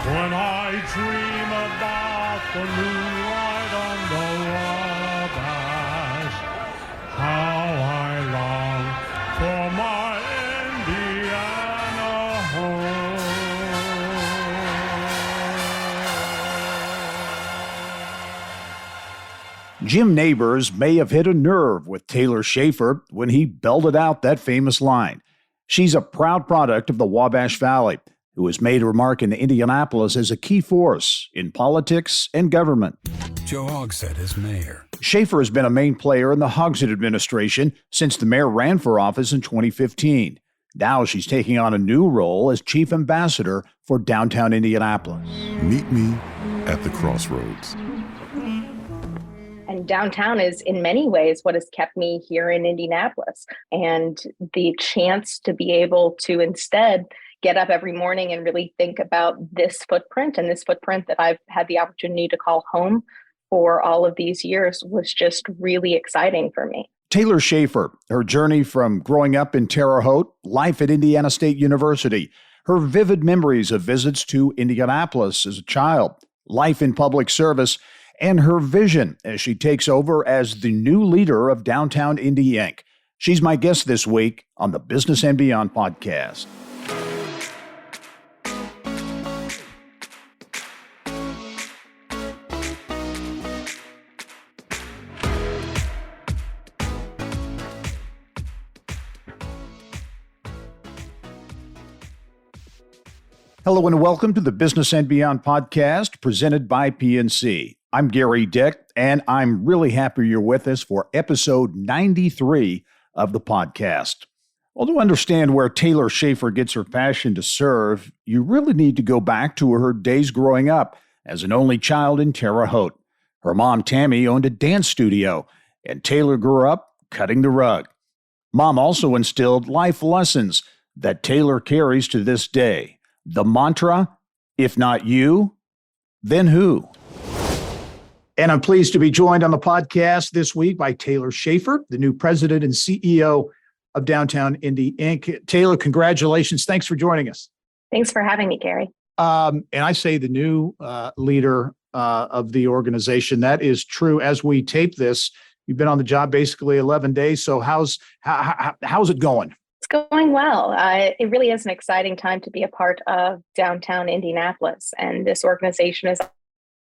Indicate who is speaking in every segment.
Speaker 1: When I dream about the moonlight on the Wabash, how I long for my Indiana home.
Speaker 2: Jim Nabors may have hit a nerve with Taylor Schaefer when he belted out that famous line. She's a proud product of the Wabash Valley, who has made her mark in Indianapolis as a key force in politics and government.
Speaker 3: Joe Hogsett is mayor.
Speaker 2: Schaefer has been a main player in the Hogsett administration since the mayor ran for office in 2015. Now she's taking on a new role as chief ambassador for downtown Indianapolis.
Speaker 4: Meet me at the crossroads.
Speaker 5: And downtown is in many ways what has kept me here in Indianapolis. And the chance to be able to instead get up every morning and really think about this footprint and this footprint that I've had the opportunity to call home for all of these years was just really exciting for me.
Speaker 2: Taylor Schaefer, her journey from growing up in Terre Haute, life at Indiana State University, her vivid memories of visits to Indianapolis as a child, life in public service, and her vision as she takes over as the new leader of Downtown Indy Inc. She's my guest this week on the Business and Beyond podcast. Hello and welcome to the Business and Beyond podcast presented by PNC. I'm Gary Dick, and I'm really happy you're with us for episode 93 of the podcast. Well, to understand where Taylor Schaefer gets her passion to serve, you really need to go back to her days growing up as an only child in Terre Haute. Her mom, Tammy, owned a dance studio, and Taylor grew up cutting the rug. Mom also instilled life lessons that Taylor carries to this day. The mantra, if not you, then who? And I'm pleased to be joined on the podcast this week by Taylor Schaefer, the new president and CEO of Downtown Indy Inc. Taylor, congratulations. Thanks for joining us.
Speaker 5: Thanks for having me, Gary.
Speaker 2: And I say the new leader of the organization. That is true. As we tape this, you've been on the job basically 11 days. So how's it going?
Speaker 5: It's going well. It really is an exciting time to be a part of downtown Indianapolis. And this organization has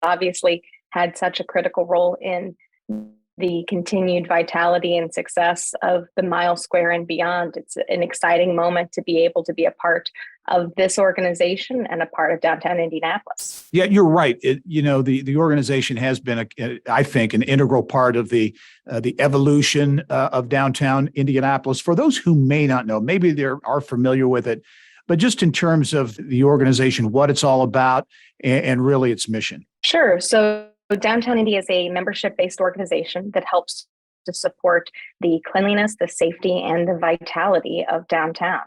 Speaker 5: obviously had such a critical role in the continued vitality and success of the Mile Square and beyond. It's an exciting moment to be able to be a part of this organization and a part of downtown Indianapolis.
Speaker 2: Yeah, you're right. The organization has been, I think, an integral part of the evolution of downtown Indianapolis. For those who may not know, maybe they are familiar with it, but just in terms of the organization, what it's all about, and really its mission.
Speaker 5: Sure. So Downtown Indy is a membership-based organization that helps to support the cleanliness, the safety, and the vitality of downtown.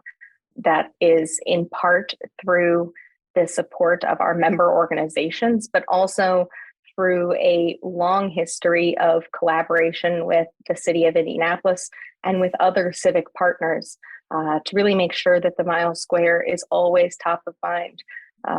Speaker 5: That is in part through the support of our member organizations, but also through a long history of collaboration with the city of Indianapolis and with other civic partners to really make sure that the Mile Square is always top of mind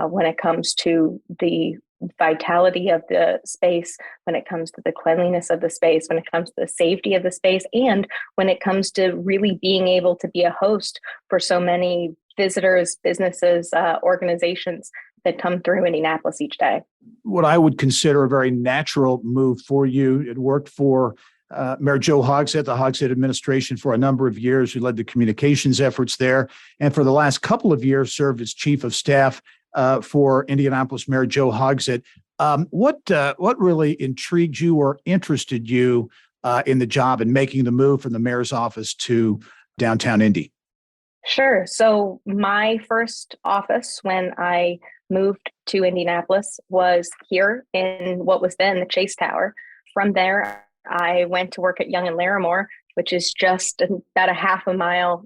Speaker 5: when it comes to the vitality of the space, when it comes to the cleanliness of the space, when it comes to the safety of the space, and when it comes to really being able to be a host for so many visitors, businesses, organizations that come through Indianapolis each day.
Speaker 2: What I would consider a very natural move for you. It worked for Mayor Joe Hogsett, the Hogsett administration, for a number of years, who led the communications efforts there, and for the last couple of years served as chief of staff for Indianapolis Mayor Joe Hogsett. What really intrigued you or interested you in the job and making the move from the mayor's office to downtown Indy?
Speaker 5: Sure. So my first office when I moved to Indianapolis was here in what was then the Chase Tower. From there, I went to work at Young and Larimore, which is just about a half a mile,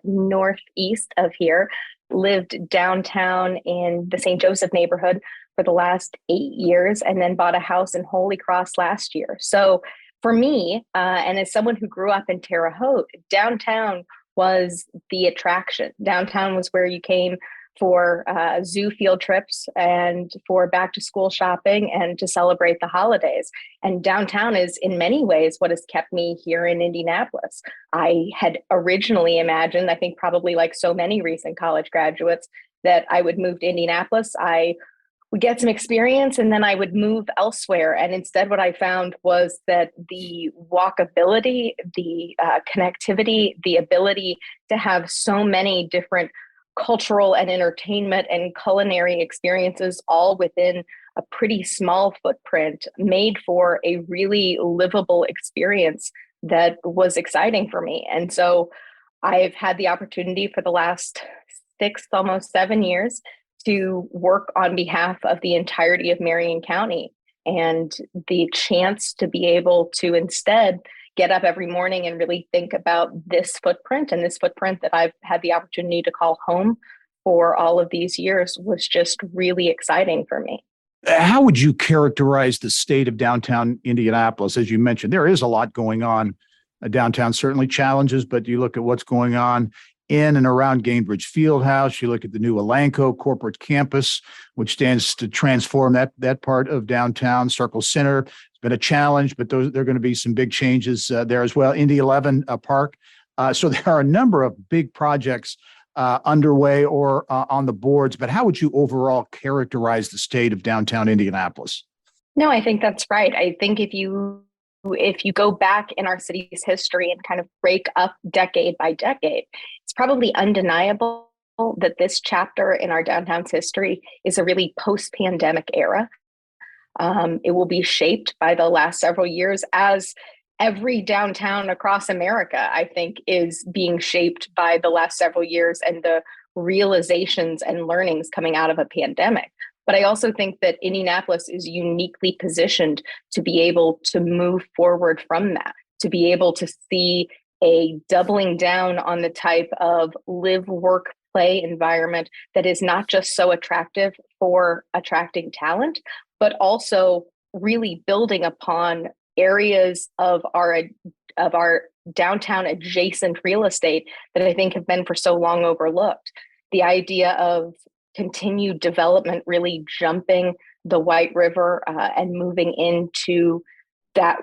Speaker 5: northeast of here. Lived downtown in the St. Joseph neighborhood for the last 8 years, and then bought a house in Holy Cross last year. So for me, and as someone who grew up in Terre Haute, downtown was the attraction. Downtown was where you came for zoo field trips and for back to school shopping and to celebrate the holidays. And downtown is in many ways what has kept me here in Indianapolis. I had originally imagined, I think probably like so many recent college graduates, that I would move to Indianapolis. I would get some experience and then I would move elsewhere. And instead, what I found was that the walkability, the connectivity, the ability to have so many different cultural and entertainment and culinary experiences all within a pretty small footprint made for a really livable experience that was exciting for me. And so I've had the opportunity for the last 6, almost 7 years to work on behalf of the entirety of Marion County, and the chance to be able to instead get up every morning and really think about this footprint and this footprint that I've had the opportunity to call home for all of these years was just really exciting for me.
Speaker 2: How would you characterize the state of downtown Indianapolis? As you mentioned, there is a lot going on downtown, certainly challenges, but you look at what's going on in and around Gainbridge Fieldhouse. You look at the new Elanco corporate campus, which stands to transform that part of downtown. Circle Center has been a challenge, but there are going to be some big changes there as well. Indy 11 Park. So there are a number of big projects underway or on the boards. But how would you overall characterize the state of downtown Indianapolis?
Speaker 5: No, I think that's right. I think if you go back in our city's history and kind of break up decade by decade, it's probably undeniable that this chapter in our downtown's history is a really post-pandemic era. It will be shaped by the last several years, as every downtown across America, I think, is being shaped by the last several years and the realizations and learnings coming out of a pandemic. But I also think that Indianapolis is uniquely positioned to be able to move forward from that, to be able to see a doubling down on the type of live, work, play environment that is not just so attractive for attracting talent, but also really building upon areas of our downtown adjacent real estate that I think have been for so long overlooked. The idea of continued development really jumping the White River and moving into that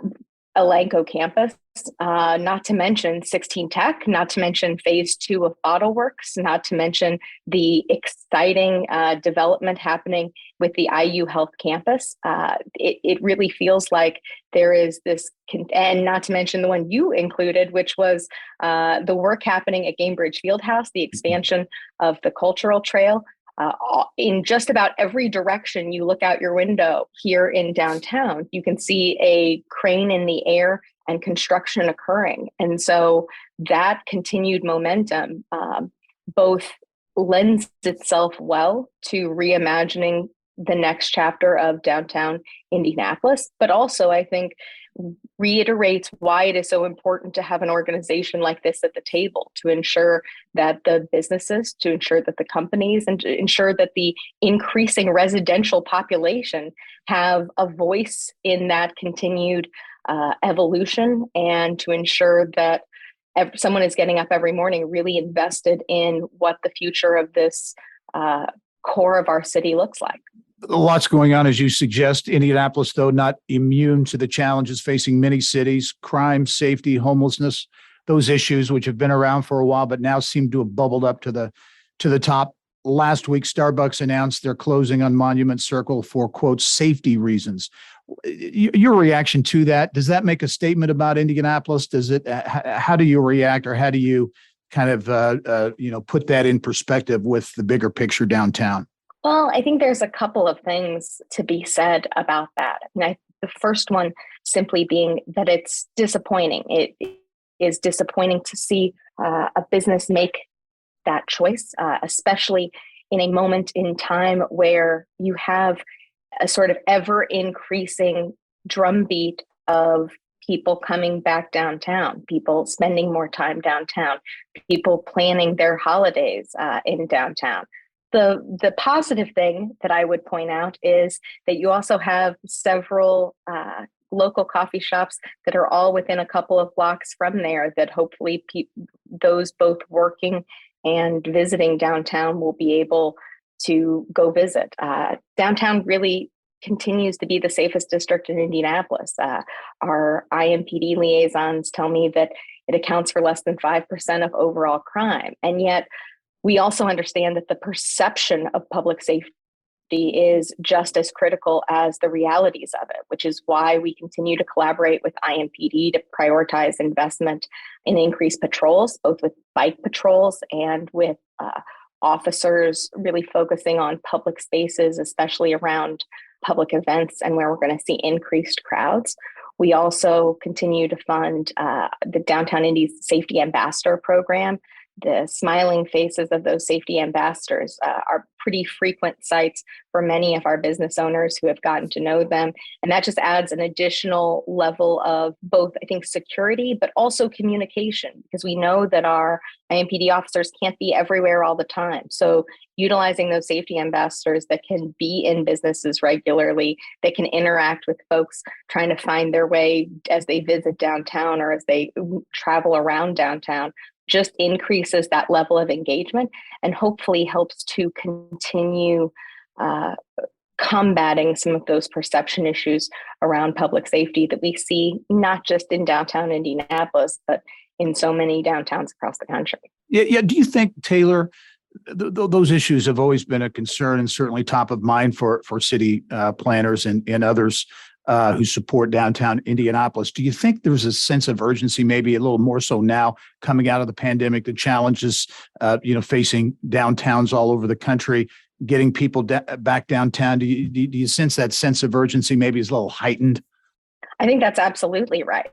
Speaker 5: Elanco campus, not to mention 16 Tech, not to mention phase 2 of BottleWorks, not to mention the exciting development happening with the IU Health campus. It really feels like there is this, and not to mention the one you included, which was the work happening at Gainbridge Fieldhouse, the expansion of the cultural trail. In just about every direction you look out your window here in downtown, you can see a crane in the air and construction occurring. And so that continued momentum both lends itself well to reimagining the next chapter of downtown Indianapolis, but also I think reiterates why it is so important to have an organization like this at the table, to ensure that the businesses, to ensure that the companies, and to ensure that the increasing residential population have a voice in that continued evolution, and to ensure that someone is getting up every morning really invested in what the future of this core of our city looks like.
Speaker 2: Lots going on, as you suggest. Indianapolis, though, not immune to the challenges facing many cities: crime, safety, homelessness, those issues which have been around for a while, but now seem to have bubbled up to the top. Last week, Starbucks announced they're closing on Monument Circle for, quote, safety reasons. Your reaction to that, does that make a statement about Indianapolis? Does it? How do you react, or how do you kind of put that in perspective with the bigger picture downtown?
Speaker 5: Well, I think there's a couple of things to be said about that. The first one simply being that it's disappointing. It is disappointing to see a business make that choice, especially in a moment in time where you have a sort of ever increasing drumbeat of people coming back downtown, people spending more time downtown, people planning their holidays in downtown. The positive thing that I would point out is that you also have several local coffee shops that are all within a couple of blocks from there that hopefully those both working and visiting downtown will be able to go visit. Downtown really continues to be the safest district in Indianapolis. Our IMPD liaisons tell me that it accounts for less than 5% of overall crime. And yet we also understand that the perception of public safety is just as critical as the realities of it, which is why we continue to collaborate with IMPD to prioritize investment in increased patrols, both with bike patrols and with officers really focusing on public spaces, especially around public events and where we're going to see increased crowds. We also continue to fund the Downtown Indy Safety Ambassador Program. The smiling faces of those safety ambassadors are pretty frequent sights for many of our business owners who have gotten to know them. And that just adds an additional level of both, I think, security, but also communication, because we know that our IMPD officers can't be everywhere all the time. So utilizing those safety ambassadors that can be in businesses regularly, that can interact with folks trying to find their way as they visit downtown or as they travel around downtown, just increases that level of engagement and hopefully helps to continue combating some of those perception issues around public safety that we see not just in downtown Indianapolis, but in so many downtowns across the country.
Speaker 2: Yeah. Do you think, Taylor, those issues have always been a concern and certainly top of mind for city planners and others who support downtown Indianapolis? Do you think there's a sense of urgency, maybe a little more so now coming out of the pandemic, the challenges, facing downtowns all over the country, getting people back downtown? Do you sense that sense of urgency maybe is a little heightened?
Speaker 5: I think that's absolutely right.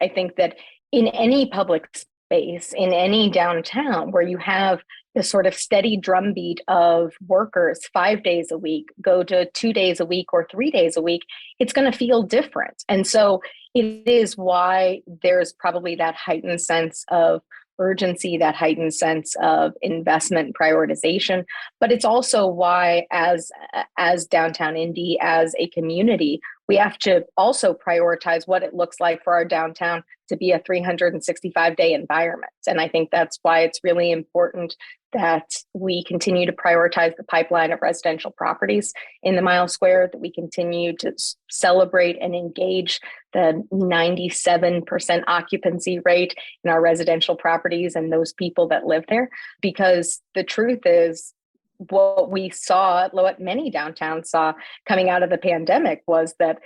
Speaker 5: I think that in any public space, in any downtown where you have the sort of steady drumbeat of workers 5 days a week go to 2 days a week or 3 days a week, it's going to feel different. And so it is why there's probably that heightened sense of urgency, that heightened sense of investment prioritization. But it's also why as downtown Indy, as a community, we have to also prioritize what it looks like for our downtown to be a 365-day environment. And I think that's why it's really important that we continue to prioritize the pipeline of residential properties in the Mile Square, that we continue to celebrate and engage the 97% occupancy rate in our residential properties and those people that live there. Because the truth is, what we saw, what many downtowns saw coming out of the pandemic, was that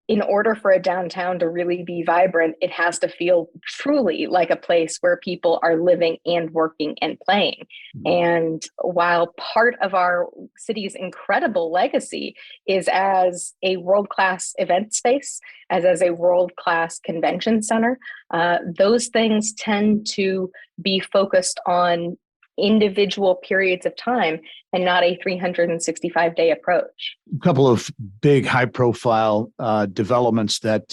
Speaker 5: in order for a downtown to really be vibrant, it has to feel truly like a place where people are living and working and playing. And while part of our city's incredible legacy is as a world-class event space, as a world-class convention center, those things tend to be focused on individual periods of time and not a 365-day approach.
Speaker 2: A couple of big high-profile developments that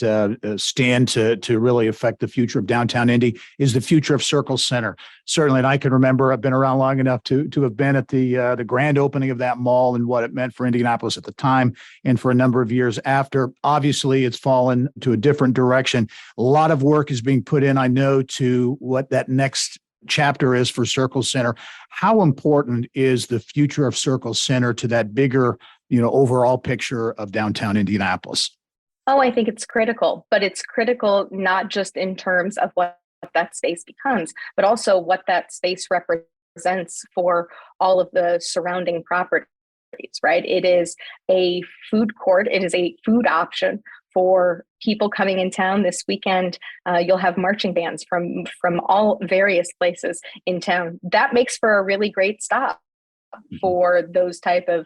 Speaker 2: stand to really affect the future of downtown Indy is the future of Circle Center. Certainly, and I can remember, I've been around long enough to have been at the grand opening of that mall and what it meant for Indianapolis at the time and for a number of years after. Obviously, it's fallen to a different direction. A lot of work is being put in, I know, to what that next chapter is for Circle Center. How important is the future of Circle Center to that bigger, overall picture of downtown Indianapolis?
Speaker 5: Oh, I think it's critical, but it's critical not just in terms of what that space becomes, but also what that space represents for all of the surrounding properties, right? It is a food court. It is a food option for people coming in town this weekend. You'll have marching bands from all various places in town. That makes for a really great stop for those type of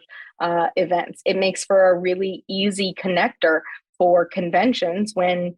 Speaker 5: events. It makes for a really easy connector for conventions when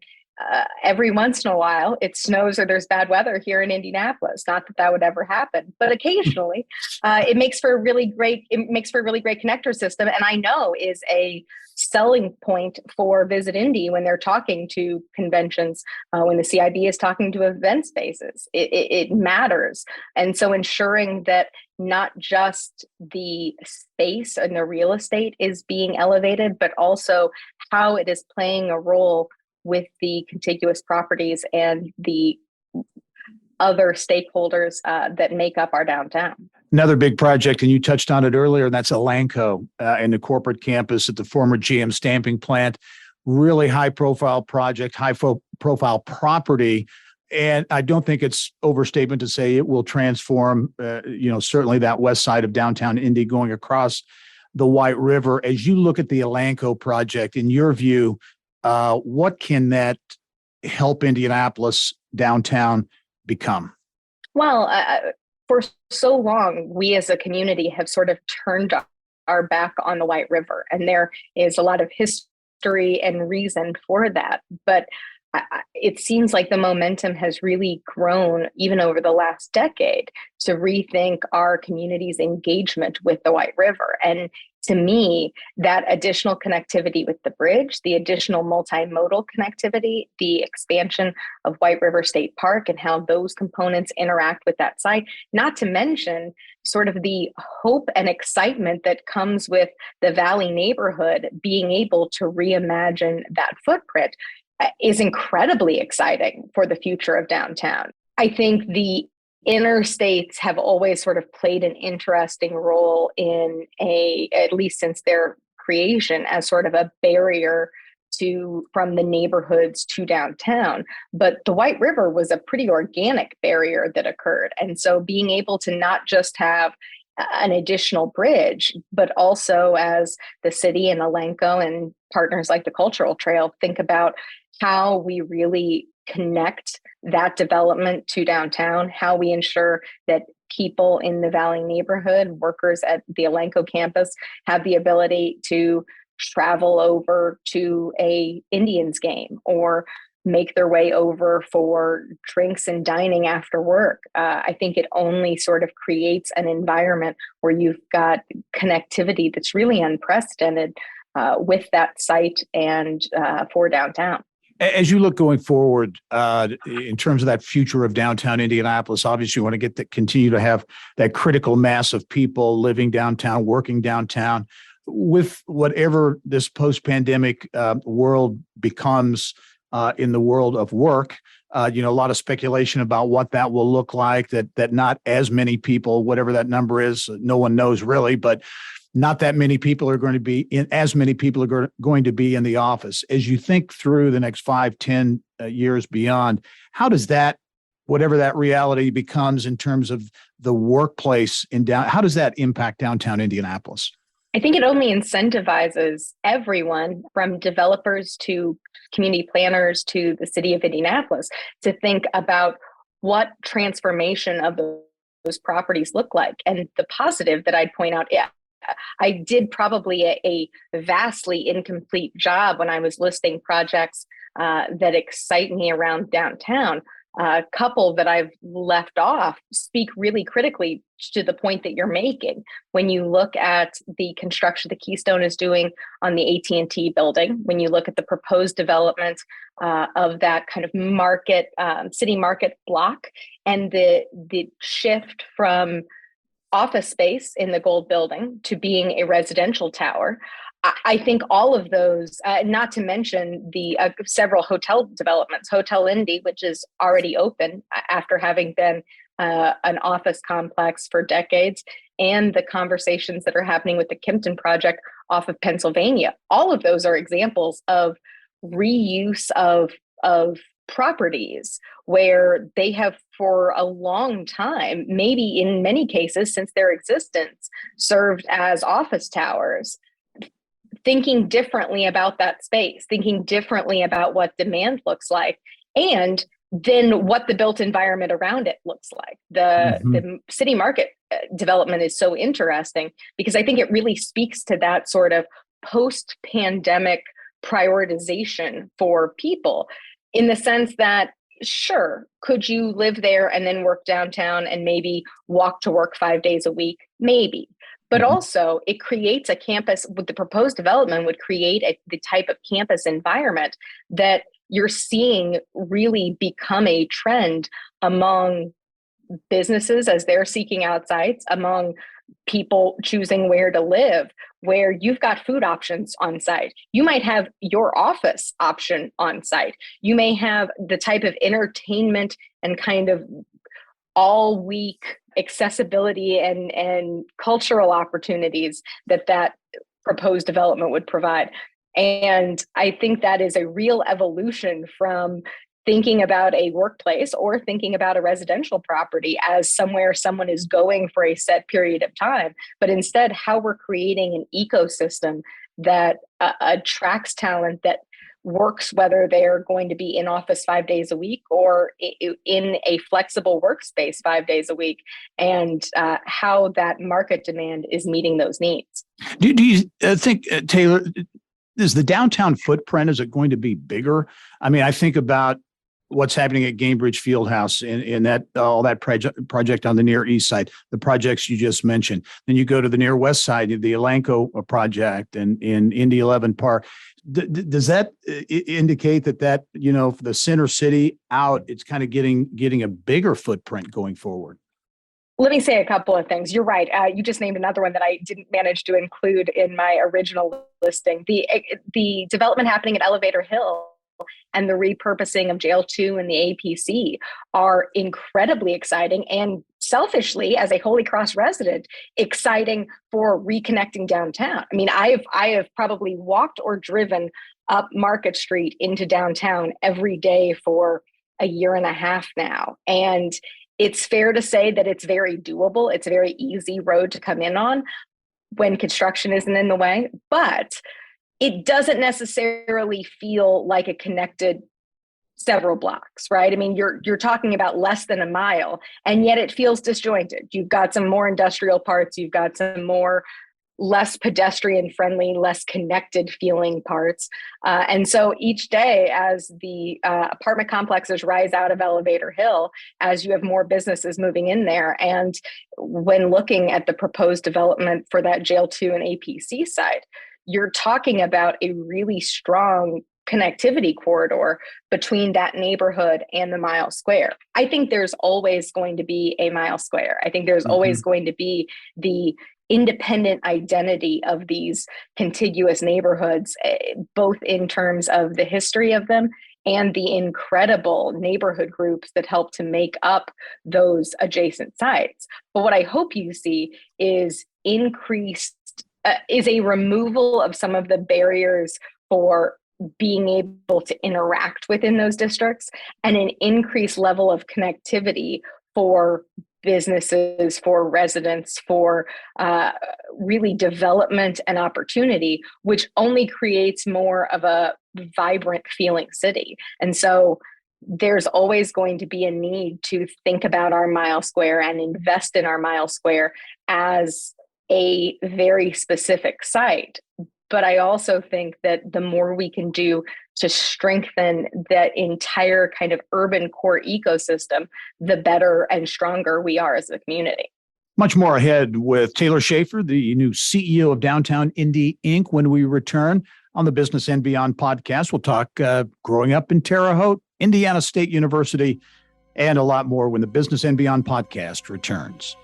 Speaker 5: every once in a while it snows or there's bad weather here in Indianapolis. Not that that would ever happen, but occasionally it makes for a really great connector system. And I know is a selling point for Visit Indy when they're talking to conventions, when the CIB is talking to event spaces. It matters. And so ensuring that not just the space and the real estate is being elevated, but also how it is playing a role with the contiguous properties and the other stakeholders that make up our downtown.
Speaker 2: Another big project, and you touched on it earlier, and that's Elanco and the corporate campus at the former GM stamping plant. Really high profile project, profile property. And I don't think it's overstatement to say it will transform, certainly that west side of downtown Indy going across the White River. As you look at the Elanco project, in your view, what can that help Indianapolis downtown become?
Speaker 5: Well, for so long, we as a community have sort of turned our back on the White River, and there is a lot of history and reason for that. But it seems like the momentum has really grown even over the last decade to rethink our community's engagement with the White River. And to me, that additional connectivity with the bridge, the additional multimodal connectivity, the expansion of White River State Park and how those components interact with that site, not to mention sort of the hope and excitement that comes with the Valley neighborhood being able to reimagine that footprint is incredibly exciting for the future of downtown. I think the interstates have always sort of played an interesting role in at least since their creation, as sort of a barrier from the neighborhoods to downtown. But the White River was a pretty organic barrier that occurred. And so being able to not just have an additional bridge, but also as the city and Elanco and partners like the Cultural Trail think about how we really connect that development to downtown, how we ensure that people in the Valley neighborhood, workers at the Elanco campus, have the ability to travel over to a Indians game or make their way over for drinks and dining after work. I think it only sort of creates an environment where you've got connectivity that's really unprecedented with that site and for downtown.
Speaker 2: As you look going forward in terms of that future of downtown Indianapolis, obviously you want to continue to have that critical mass of people living downtown, working downtown. With whatever this post-pandemic world becomes in the world of work, a lot of speculation about what that will look like, that not as many people, whatever that number is, no one knows really, but not that many people are going to be in, as many people are going to be in the office. As you think through the next 5-10 years beyond, how does that, whatever that reality becomes in terms of the workplace how does that impact downtown Indianapolis?
Speaker 5: I think it only incentivizes everyone from developers to community planners to the city of Indianapolis to think about what transformation of those properties look like. And the positive that I'd point out, I did probably a vastly incomplete job when I was listing projects that excite me around downtown. A couple that I've left off speak really critically to the point that you're making. When you look at the construction the Keystone is doing on the AT&T building, when you look at the proposed development of that kind of market, city market block, and the shift from office space in the Gold Building to being a residential tower, I think all of those, not to mention the several hotel developments, Hotel Indy, which is already open after having been an office complex for decades, and the conversations that are happening with the Kimpton project off of Pennsylvania. All of those are examples of reuse of properties where they have for a long time, maybe in many cases since their existence, served as office towers. Thinking differently about that space, thinking differently about what demand looks like, and then what the built environment around it looks like. The city market development is so interesting because I think it really speaks to that sort of post-pandemic prioritization for people, in the sense that, sure, could you live there and then work downtown and maybe walk to work 5 days a week? Maybe. But also it creates a campus with the proposed development would create the type of campus environment that you're seeing really become a trend among businesses as they're seeking out sites, among people choosing where to live, where you've got food options on site. You might have your office option on site. You may have the type of entertainment and kind of all week accessibility and cultural opportunities that proposed development would provide. And I think that is a real evolution from thinking about a workplace or thinking about a residential property as somewhere someone is going for a set period of time, but instead how we're creating an ecosystem that attracts talent that works, whether they're going to be in office 5 days a week or in a flexible workspace 5 days a week, and how that market demand is meeting those needs.
Speaker 2: Do you think, Taylor, is the downtown footprint, is it going to be bigger? I mean, I think about what's happening at Gainbridge Fieldhouse in that all that project on the Near East Side, the projects you just mentioned. Then you go to the Near West Side, the Elanco project and in Indy 11 Park. Does that indicate that for the center city out, it's kind of getting a bigger footprint going forward?
Speaker 5: Let me say a couple of things. You're right. You just named another one that I didn't manage to include in my original listing. The development happening at Elevator Hill and the repurposing of Jail 2 and the APC are incredibly exciting, and selfishly, as a Holy Cross resident, exciting for reconnecting downtown. I mean, I have probably walked or driven up Market Street into downtown every day for a year and a half now. And it's fair to say that it's very doable. It's a very easy road to come in on when construction isn't in the way, but it doesn't necessarily feel like it connected several blocks, right? I mean, you're talking about less than a mile, and yet it feels disjointed. You've got some more industrial parts, you've got some more less pedestrian friendly, less connected feeling parts. And so each day as the apartment complexes rise out of Elevator Hill, as you have more businesses moving in there, and when looking at the proposed development for that Jail 2 and APC site, you're talking about a really strong connectivity corridor between that neighborhood and the Mile Square. I think there's always going to be a Mile Square. I think there's always going to be the independent identity of these contiguous neighborhoods, both in terms of the history of them and the incredible neighborhood groups that help to make up those adjacent sites. But what I hope you see is is a removal of some of the barriers for being able to interact within those districts, and an increased level of connectivity for businesses, for residents, for really development and opportunity, which only creates more of a vibrant feeling city. And so there's always going to be a need to think about our Mile Square and invest in our Mile Square as a very specific site. But I also think that the more we can do to strengthen that entire kind of urban core ecosystem, the better and stronger we are as a community.
Speaker 2: Much more ahead with Taylor Schaefer, the new CEO of Downtown Indy Inc. When we return on the Business and Beyond podcast, we'll talk growing up in Terre Haute, Indiana State University, and a lot more when the Business and Beyond podcast returns.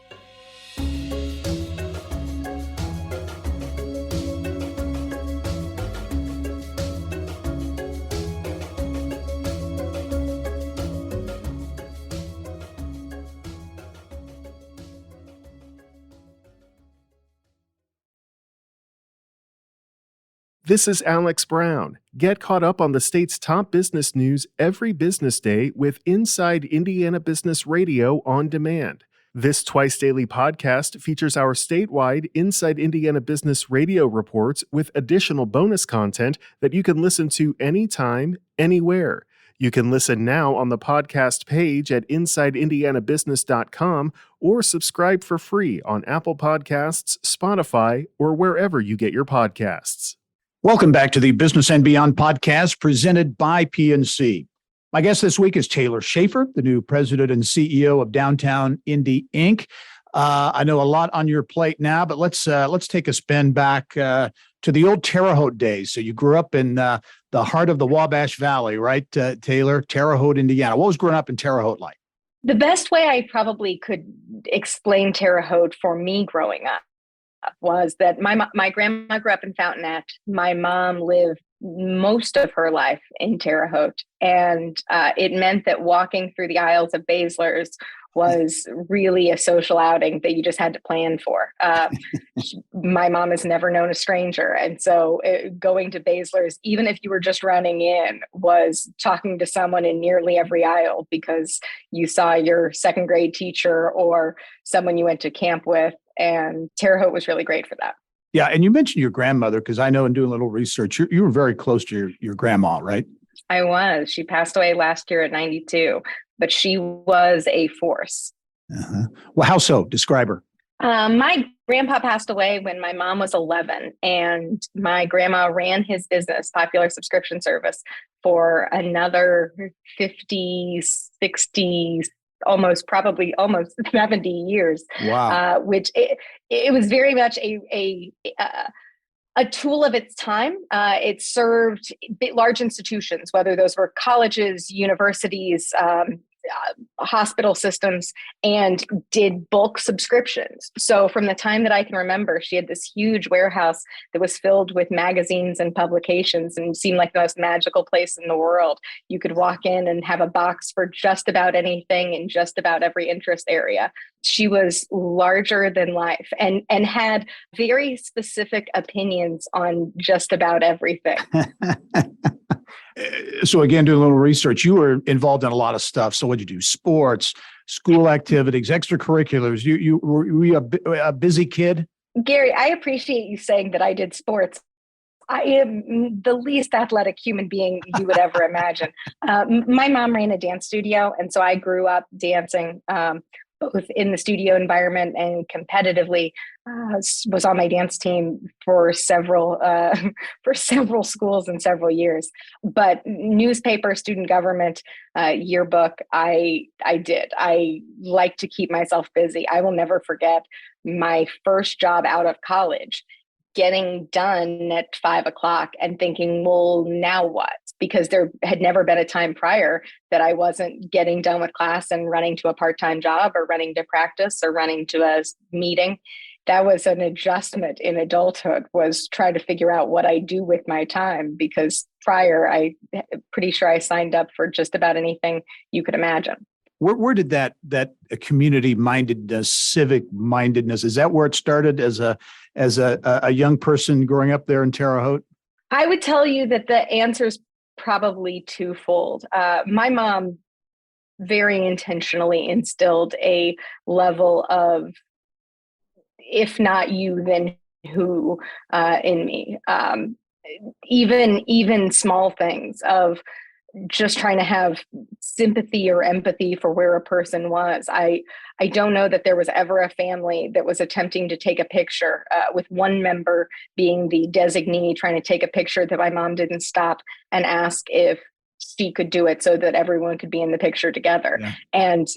Speaker 6: This is Alex Brown. Get caught up on the state's top business news every business day with Inside Indiana Business Radio on demand. This twice-daily podcast features our statewide Inside Indiana Business Radio reports with additional bonus content that you can listen to anytime, anywhere. You can listen now on the podcast page at InsideIndianaBusiness.com or subscribe for free on Apple Podcasts, Spotify, or wherever you get your podcasts.
Speaker 2: Welcome back to the Business and Beyond podcast presented by PNC. My guest this week is Taylor Schaefer, the new president and CEO of Downtown Indy Inc. I know a lot on your plate now, but let's take a spin back to the old Terre Haute days. So you grew up in the heart of the Wabash Valley, right, Taylor? Terre Haute, Indiana. What was growing up in Terre Haute like?
Speaker 5: The best way I probably could explain Terre Haute for me growing up was that my grandma grew up in Fountainette. My mom lived most of her life in Terre Haute, and it meant that walking through the aisles of Basler's was really a social outing that you just had to plan for. My mom has never known a stranger. And so going to Baszler's, even if you were just running in, was talking to someone in nearly every aisle because you saw your second grade teacher or someone you went to camp with. And Terre Haute was really great for that.
Speaker 2: Yeah. And you mentioned your grandmother, because I know in doing a little research, you were very close to your grandma, right?
Speaker 5: I was. She passed away last year at 92, but she was a force.
Speaker 2: Uh-huh. Well, how so? Describe her.
Speaker 5: My grandpa passed away when my mom was 11, and my grandma ran his business, Popular Subscription Service, for another 50, 60, almost 70 years.
Speaker 2: Wow.
Speaker 5: Which it was very much a tool of its time. It served large institutions, whether those were colleges, universities, hospital systems, and did bulk subscriptions. So from the time that I can remember, she had this huge warehouse that was filled with magazines and publications and seemed like the most magical place in the world. You could walk in and have a box for just about anything in just about every interest area. She was larger than life and had very specific opinions on just about everything.
Speaker 2: So again, doing a little research, you were involved in a lot of stuff. So what did you do? Sports, school activities, extracurriculars. Were you a busy kid?
Speaker 5: Gary, I appreciate you saying that I did sports. I am the least athletic human being you would ever imagine. My mom ran a dance studio, and so I grew up dancing both in the studio environment and competitively. Was on my dance team for several schools and several years. But newspaper, student government, yearbook, I did. I like to keep myself busy. I will never forget my first job out of college, getting done at 5 o'clock and thinking, well, now what? Because there had never been a time prior that I wasn't getting done with class and running to a part-time job or running to practice or running to a meeting. That was an adjustment in adulthood, was trying to figure out what I do with my time, because prior, I'm pretty sure I signed up for just about anything you could imagine.
Speaker 2: Where did that community mindedness, civic mindedness, is that where it started as a young person growing up there in Terre Haute?
Speaker 5: I would tell you that the answer is probably twofold. My mom very intentionally instilled a level of, if not you, then who, in me. Even small things of just trying to have sympathy or empathy for where a person was. I don't know that there was ever a family that was attempting to take a picture with one member being the designee trying to take a picture that my mom didn't stop and ask if she could do it so that everyone could be in the picture together. Yeah. And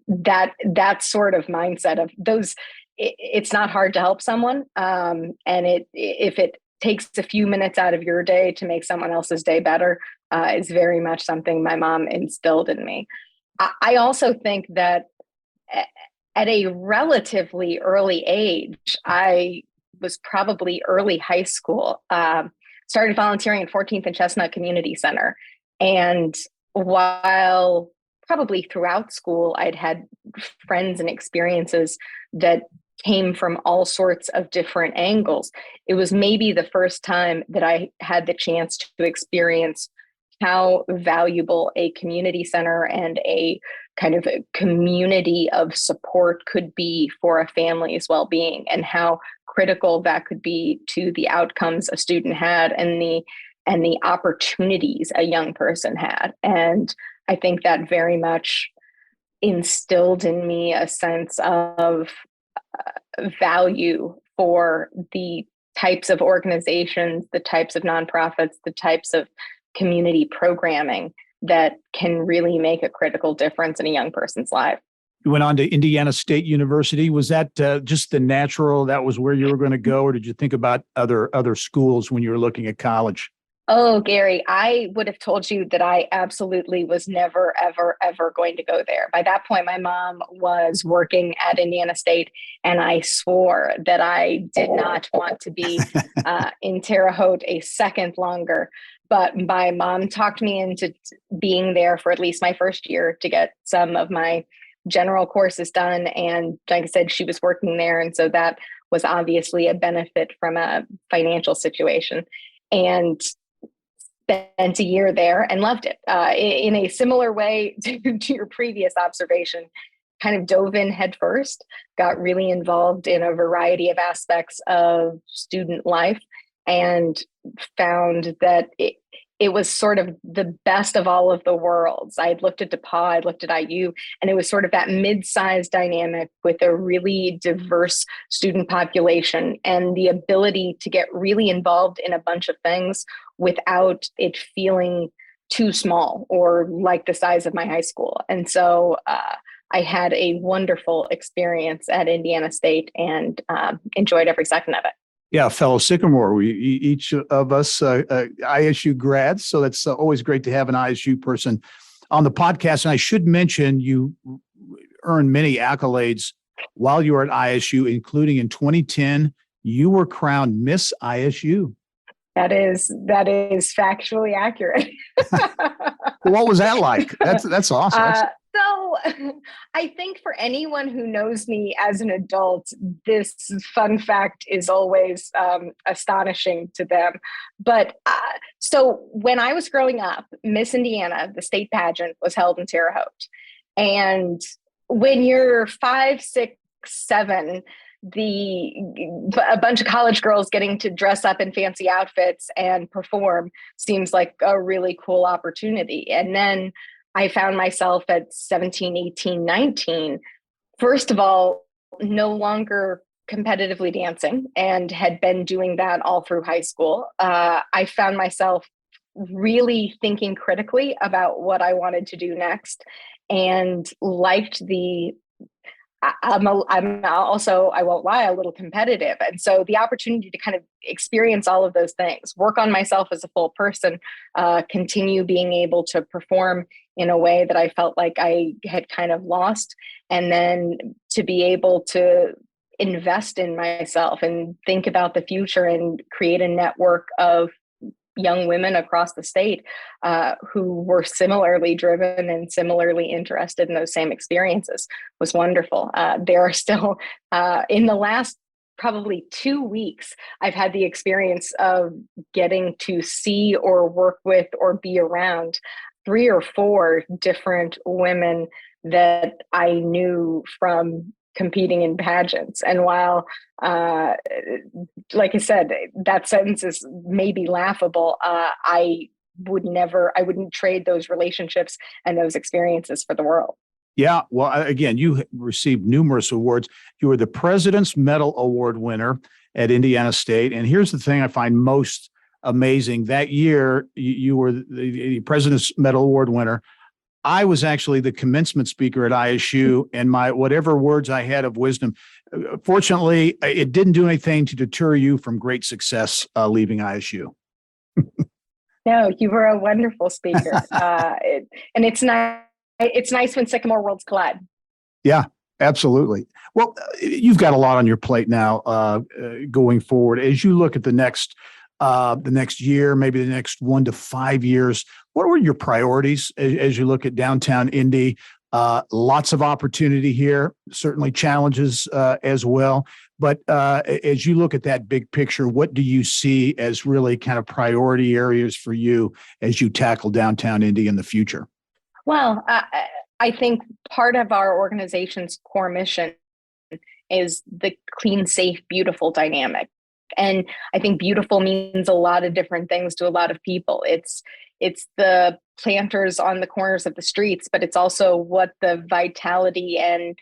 Speaker 5: that sort of mindset of those, it's not hard to help someone. And if it takes a few minutes out of your day to make someone else's day better, is very much something my mom instilled in me. I also think that at a relatively early age, I was probably early high school, started volunteering at 14th and Chestnut Community Center. And while probably throughout school, I'd had friends and experiences that came from all sorts of different angles, it was maybe the first time that I had the chance to experience how valuable a community center and a kind of a community of support could be for a family's well-being, and how critical that could be to the outcomes a student had and the opportunities a young person had. And I think that very much instilled in me a sense of value for the types of organizations, the types of nonprofits, the types of community programming that can really make a critical difference in a young person's life.
Speaker 2: You went on to Indiana State University. Was that just the natural, that was where you were going to go, or did you think about other schools when you were looking at college?
Speaker 5: Oh, Gary, I would have told you that I absolutely was never, ever, ever going to go there. By that point, my mom was working at Indiana State, and I swore that I did not want to be in Terre Haute a second longer. But my mom talked me into being there for at least my first year to get some of my general courses done. And like I said, she was working there. And so that was obviously a benefit from a financial situation. And spent a year there and loved it. In a similar way to your previous observation, kind of dove in headfirst, got really involved in a variety of aspects of student life, and found that it was sort of the best of all of the worlds. I had looked at DePauw, I'd looked at IU, and it was sort of that mid-sized dynamic with a really diverse student population and the ability to get really involved in a bunch of things without it feeling too small or like the size of my high school. And so I had a wonderful experience at Indiana State and enjoyed every second of it.
Speaker 2: Yeah, fellow Sycamore, each of us ISU grads, so that's always great to have an ISU person on the podcast. And I should mention you earned many accolades while you were at ISU, including in 2010, you were crowned Miss ISU.
Speaker 5: That is factually accurate.
Speaker 2: What was that like? That's awesome.
Speaker 5: So I think for anyone who knows me as an adult, this fun fact is always astonishing to them. But so when I was growing up, Miss Indiana, the state pageant, was held in Terre Haute. And when you're 5, 6, 7, a bunch of college girls getting to dress up in fancy outfits and perform seems like a really cool opportunity. And then I found myself at 17, 18, 19, first of all, no longer competitively dancing and had been doing that all through high school. I found myself really thinking critically about what I wanted to do next and liked I'm also, I won't lie, a little competitive. And so the opportunity to kind of experience all of those things, work on myself as a full person, continue being able to perform in a way that I felt like I had kind of lost, and then to be able to invest in myself and think about the future and create a network of young women across the state who were similarly driven and similarly interested in those same experiences was wonderful. There are still, in the last probably 2 weeks, I've had the experience of getting to see or work with or be around 3 or 4 different women that I knew from competing in pageants. And while, like I said, that sentence is maybe laughable, I wouldn't trade those relationships and those experiences for the world.
Speaker 2: Yeah. Well, again, you received numerous awards. You were the President's Medal Award winner at Indiana State. And here's the thing I find most amazing. That year, you were the President's Medal Award winner. I was actually the commencement speaker at ISU, and my whatever words I had of wisdom, fortunately, it didn't do anything to deter you from great success leaving ISU.
Speaker 5: No, you were a wonderful speaker, and it's nice when Sycamore worlds collide.
Speaker 2: Yeah, absolutely. Well, you've got a lot on your plate now going forward. As you look at the next year, maybe the next 1 to 5 years, what were your priorities as you look at downtown Indy? Lots of opportunity here, certainly challenges as well. But as you look at that big picture, what do you see as really kind of priority areas for you as you tackle downtown Indy in the future?
Speaker 5: Well, I think part of our organization's core mission is the clean, safe, beautiful dynamic. And I think beautiful means a lot of different things to a lot of people. It's the planters on the corners of the streets, but it's also what the vitality and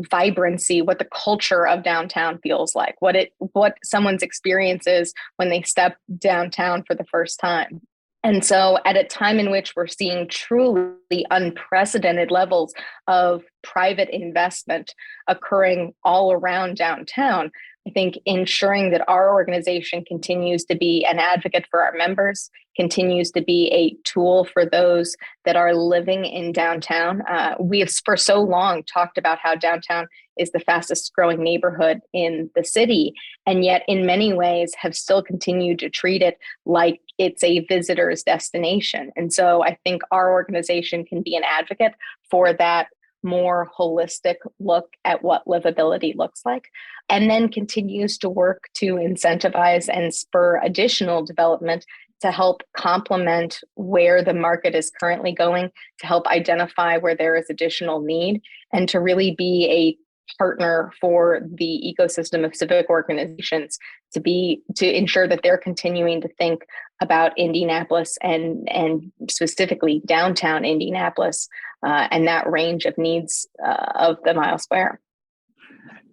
Speaker 5: vibrancy, what the culture of downtown feels like, what someone's experience is when they step downtown for the first time. And so at a time in which we're seeing truly unprecedented levels of private investment occurring all around downtown, I think ensuring that our organization continues to be an advocate for our members, continues to be a tool for those that are living in downtown. We have for so long talked about how downtown is the fastest growing neighborhood in the city, and yet in many ways have still continued to treat it like it's a visitor's destination. And so I think our organization can be an advocate for that more holistic look at what livability looks like, and then continues to work to incentivize and spur additional development to help complement where the market is currently going, to help identify where there is additional need, and to really be a partner for the ecosystem of civic organizations to ensure that they're continuing to think about Indianapolis and specifically downtown Indianapolis and that range of needs of the Mile Square.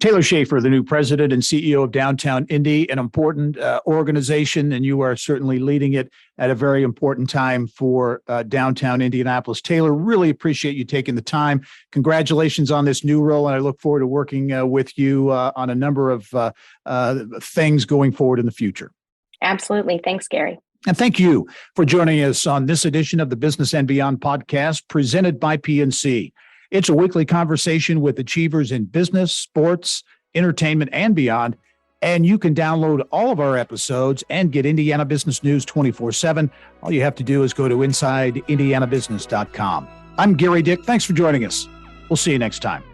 Speaker 2: Taylor Schaefer, the new president and CEO of Downtown Indy, an important organization, and you are certainly leading it at a very important time for downtown Indianapolis. Taylor, really appreciate you taking the time. Congratulations on this new role, and I look forward to working with you on a number of things going forward in the future.
Speaker 5: Absolutely. Thanks, Gary.
Speaker 2: And thank you for joining us on this edition of the Business and Beyond podcast presented by PNC. It's a weekly conversation with achievers in business, sports, entertainment, and beyond. And you can download all of our episodes and get Indiana business news 24/7. All you have to do is go to InsideIndianaBusiness.com. I'm Gary Dick. Thanks for joining us. We'll see you next time.